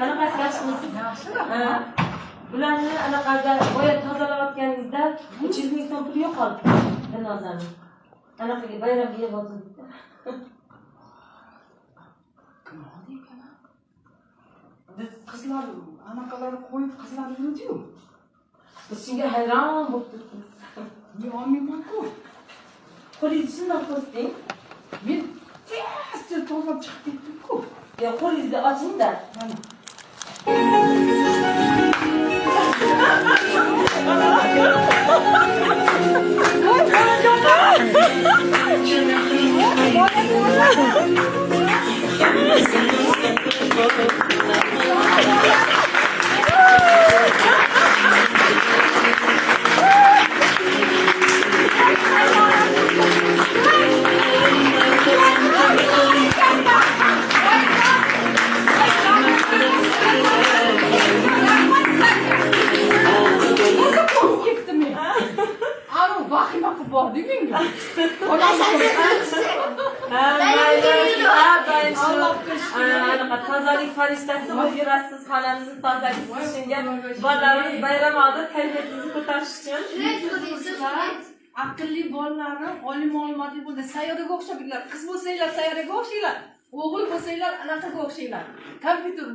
Qanaqasi yaxshimiz? Bularni anaqada boya tozalayotganingizda 300 ming so'm pul yo'qoldi. Dinozani. Anaqaga bayramga yeb oldik. Biz qizlar anaqalarni qo'yib qizlar yurdi-yu. Biz shunga hayron bo'lib turibmiz. Men olmayman-ku. Qo'lingizni shundoq ko'rsating. Men tez tozalab chiqib ketdim-ku. Ya qo'lingizni oching-da. Mana. Tozalik farishtasi bo'lib yurasiz, xonangizni tozalash uchun, bolalarimiz bayram oldi, kayfiyatingizni ko'tarish uchun. Aqlli bolalari olim olmadi bo'ldi. Sayyoraga o'xshabinglar. Qiz bo'lsanglar sayyoraga o'xshaylar. O'g'il bo'lsanglar anaqaga o'xshaylar. Kompyuter